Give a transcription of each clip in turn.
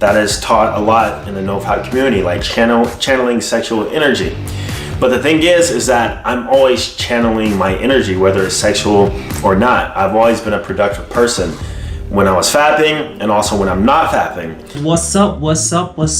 that is taught a lot in the No Fap community, like channeling sexual energy. But the thing is that I'm always channeling my energy, whether it's sexual or not. I've always been a productive person when I was fapping and also when I'm not fapping. What's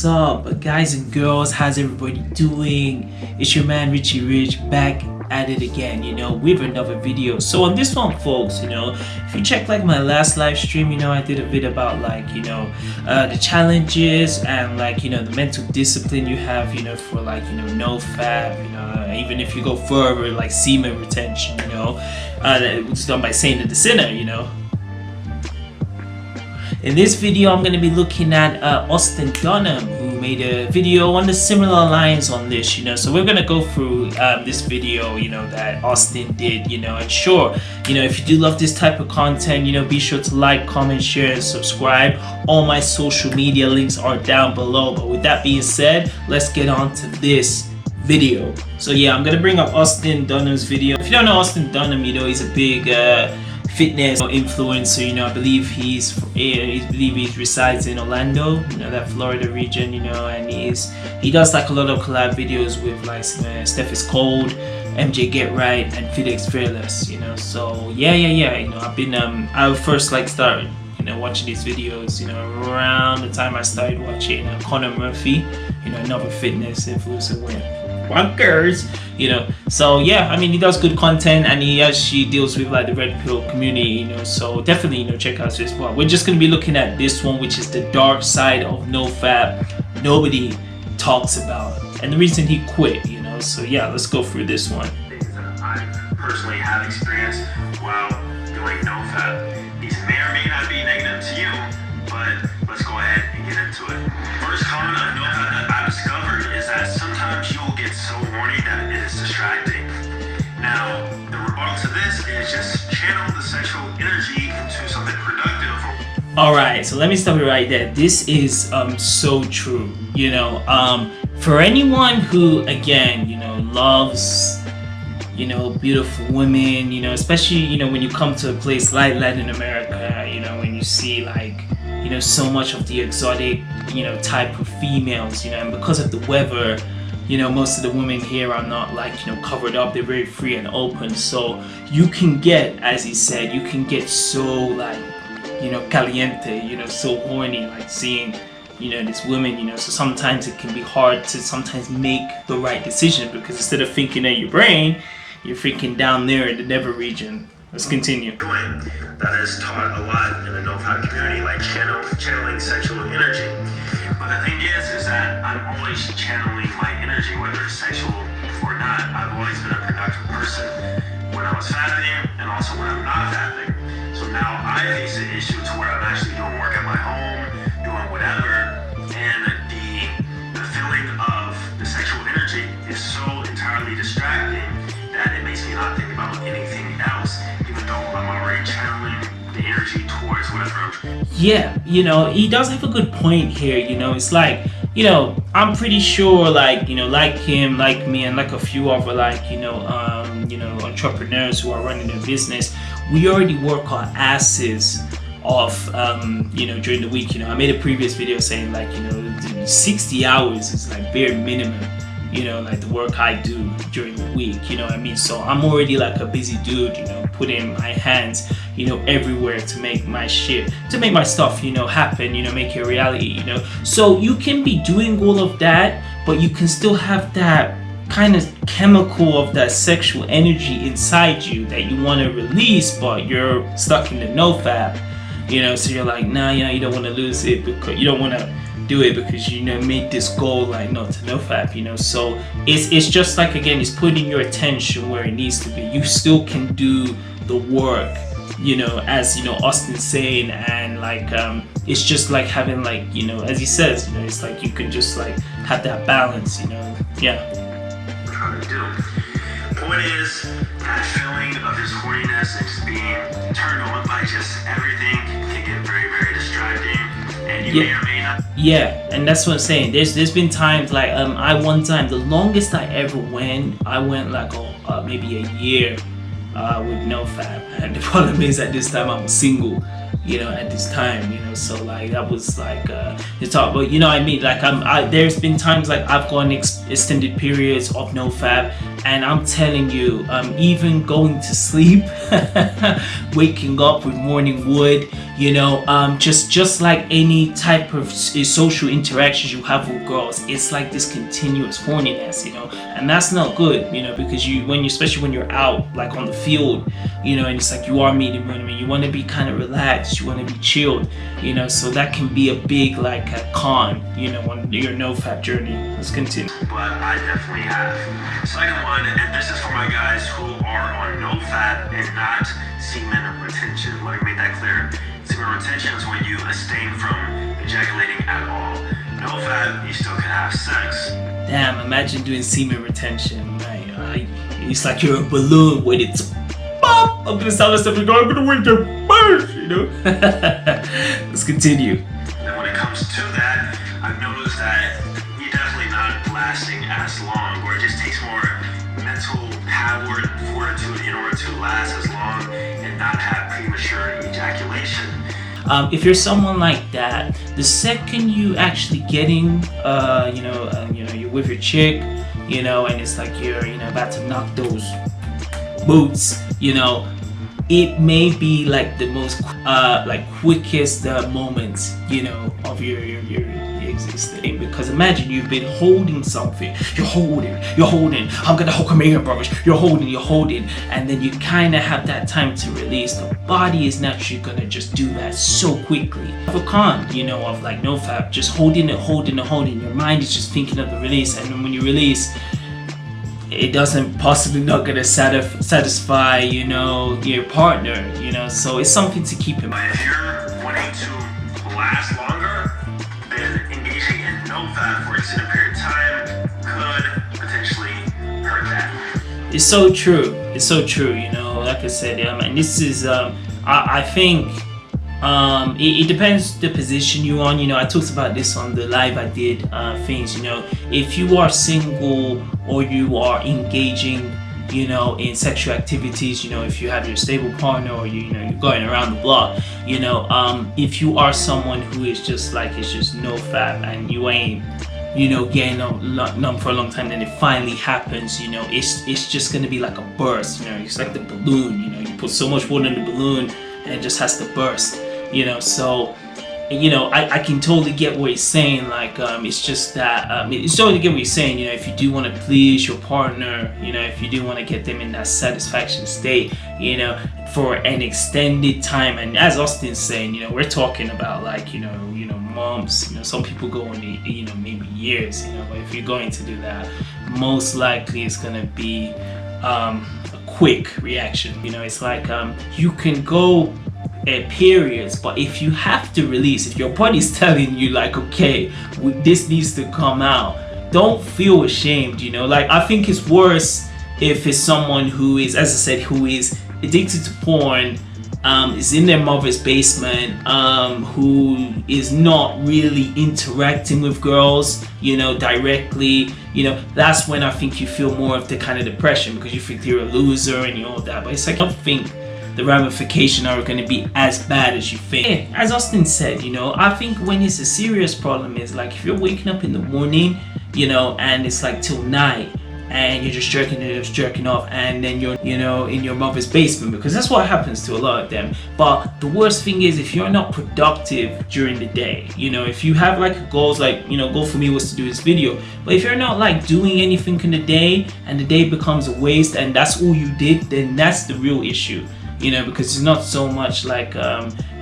up, guys and girls? How's everybody doing? It's your man Richie Rich back at it again, with another video. So on this one, folks, if you check like my last live stream, I did a bit about like the challenges and like the mental discipline you have for like no fap, even if you go further like semen retention, it's done by Saint of the Sinner. In this video, I'm going to be looking at Austin Dunham, who made a video on the similar lines on this, so we're going to go through this video, that Austin did, and sure, if you do love this type of content, be sure to like, comment, share, and subscribe. All my social media links are down below, but with that being said, let's get on to this video. So yeah, I'm going to bring up Austin Dunham's video. If you don't know Austin Dunham, he's a big fitness influencer. I believe he resides in Orlando, that Florida region, and he does like a lot of collab videos with like Steph is Cold, MJ Get Right, and Felix Fearless, so yeah, I've been I first like started watching these videos around the time I started watching Connor Murphy, another fitness influencer with bunkers, so yeah, he does good content, and he actually deals with like the red pill community, so definitely check out this one. We're just going to be looking at this one, which is the dark side of No Fap nobody talks about, and the reason he quit, so yeah, let's go through this one. Things that I personally have experienced while doing No Fap. These may or may not be negative to you, but let's go ahead and get into it. First comment on No Fap that I discovered is that sometimes you will get so horny that it is distracting. Now, the rebuttal to this is just channel the sexual energy into something productive. Alright, so let me stop it right there. This is so true. For anyone who again, loves beautiful women, especially when you come to a place like Latin America, when you see like so much of the exotic type of females, and because of the weather, most of the women here are not like covered up. They're very free and open, so you can get, as he said, you can get so like caliente, so horny, like seeing these women, so sometimes it can be hard to sometimes make the right decision, because instead of thinking in your brain, you're freaking down there in the Never region. Let's continue. That is taught a lot in the No Fap community, like channeling sexual energy. But the thing is that I'm always channeling my energy, whether it's sexual or not. I've always been a productive person when I was fapping and also when I'm not fapping. So now I face the issue to where I'm actually doing work at my home, doing whatever, and the feeling of the sexual energy is so entirely distracting that it makes me not think about anything else, even though I'm already channeling the energy towards whatever. Yeah, he does have a good point here. It's like, I'm pretty sure like him, like me, and like a few other like entrepreneurs who are running their business, we already work our asses off during the week. I made a previous video saying like 60 hours is like bare minimum, like the work I do during the week, so I'm already like a busy dude, putting my hands everywhere to make my shit, to make my stuff happen, make it a reality, so you can be doing all of that, but you can still have that kind of chemical of that sexual energy inside you that you want to release, but you're stuck in the No Fap, so you're like, nah, you don't want to lose it, because you don't want to do it because made this goal like not to No Fap, so it's just like, again, it's putting your attention where it needs to be. You still can do the work, as Austin's saying, and like it's just like having like as he says, it's like you can just like have that balance, yeah. Trying to do. Point is, that feeling of just horniness and just being turned on by just everything can get very, very distracting, and you may or may not. Yeah, and that's what I'm saying. There's been times like I one time, the longest I ever went, I went like maybe a year with No Fap, and the problem is at this time I'm single, you know, at this time, you know. So like that was like the talk. But you know what I mean, like there's been times like I've gone extended periods of no fap, and I'm telling you, even going to sleep, waking up with morning wood, you know, just like any type of social interactions you have with girls, it's like this continuous horniness, you know, and that's not good, you know, because especially when you're out like on the field, you know, and it's like you are meeting women, you want to be kind of relaxed, you want to be chilled, you know, so that can be a big like a con, you know, on your no fap journey. Let's continue. But I definitely have. Second one, and this is for my guys who are on no fap and not semen retention. Let me make that clear. Semen retention is when you abstain from ejaculating at all. No fap, you still can have sex. Damn, imagine doing semen retention, right? It's like you're a balloon when it's pop up to the sound of stuff, and I'm gonna wait to burst, you know? Let's continue. And when it comes to that, I've noticed that you're definitely not lasting as long, or it just takes more mental power and fortitude in order to last as long and not have premature ejaculation. If you're someone like that, the second you actually getting, you're with your chick, you know, and it's like you're, you know, about to knock those boots, you know, it may be like the most quickest moments, you know, of your existing. Because imagine you've been holding something, you're holding, I'm gonna hold Command brothers, you're holding, and then you kind of have that time to release. The body is naturally gonna just do that so quickly. For con, you know, of like no fap, just holding. Your mind is just thinking of the release, and then when you release, it doesn't possibly not gonna satisfy, you know, your partner, you know. So it's something to keep in mind. If you're wanting to last longer, then engaging in no fap for an extended period of time could potentially hurt that. It's so true, you know, like I said, and this is I think it depends the position you're on. You know, I talked about this on the live I did things. You know, if you are single or you are engaging, you know, in sexual activities, you know, if you have your stable partner, or you know, you're going around the block, you know, if you are someone who is just like, it's just no fap and you ain't, you know, getting numb for a long time, then it finally happens, you know, it's just gonna be like a burst, you know, it's like the balloon, you know, you put so much water in the balloon and it just has to burst, you know. So, you know, I can totally get what he's saying, like, it's just that, it's totally get what he's saying, you know, if you do want to please your partner, you know, if you do want to get them in that satisfaction state, you know, for an extended time, and as Austin's saying, you know, we're talking about like, you know, months, you know, some people go on, you know, maybe years, you know, but if you're going to do that, most likely it's gonna be a quick reaction, you know. It's like you can go periods, but if you have to release, if your body's telling you like, okay, this needs to come out, don't feel ashamed, you know. Like, I think it's worse if it's someone who is, as I said, who is addicted to porn, is in their mother's basement, who is not really interacting with girls, you know, directly, you know. That's when I think you feel more of the kind of depression, because you think you're a loser and all that. But it's like, I don't think the ramifications are going to be as bad as you think. As Austin said, you know, I think when it's a serious problem is like if you're waking up in the morning, you know, and it's like till night, and you're just jerking off, and then you're, you know, in your mother's basement, because that's what happens to a lot of them. But the worst thing is if you're not productive during the day, you know, if you have like goals, like, you know, goal for me was to do this video, but if you're not like doing anything in the day and the day becomes a waste and that's all you did, then that's the real issue, you know, because it's not so much like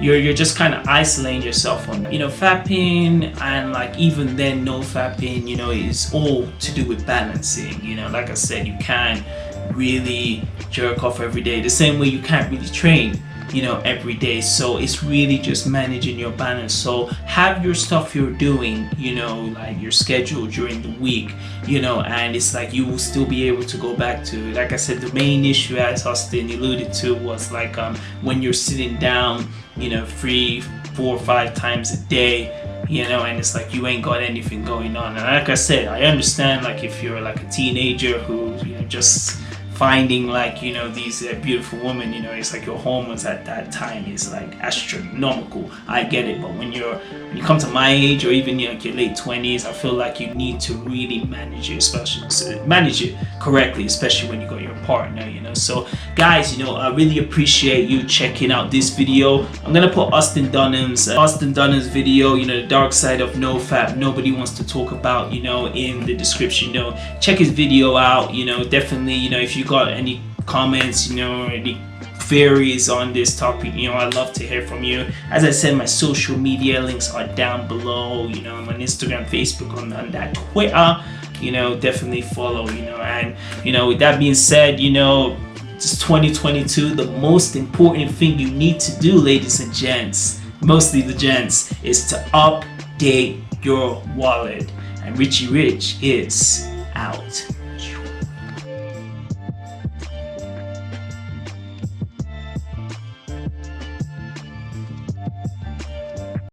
you're just kind of isolating yourself on, you know, fapping, and like even then no fapping, you know, is all to do with balancing, you know. Like I said, you can't really jerk off every day the same way you can't really train, you know, every day. So it's really just managing your balance. So have your stuff you're doing, you know, like your schedule during the week, you know, and it's like you will still be able to go back to, like I said, the main issue, as Austin alluded to, was like when you're sitting down, you know, 3, 4, 5 times a day, you know, and it's like you ain't got anything going on. And like I said, I understand, like if you're like a teenager who, you know, just finding like, you know, these beautiful women, you know, it's like your hormones at that time is like astronomical. I get it, but when you come to my age or even, you know, like your late 20s, I feel like you need to really manage it, manage it correctly, especially when you got your partner, you know. So guys, you know, I really appreciate you checking out this video. I'm gonna put Austin Dunham's video, you know, the dark side of No Fap, nobody wants to talk about, you know, in the description. You know, check his video out. You know, definitely, you know, if you got any comments, you know, any theories on this topic, you know, I'd love to hear from you. As I said, my social media links are down below. You know, I'm on Instagram, Facebook, on that Twitter. You know, definitely follow, you know. And you know, with that being said, you know, it's 2022. The most important thing you need to do, ladies and gents, mostly the gents, is to update your wallet. And Richie Rich is out.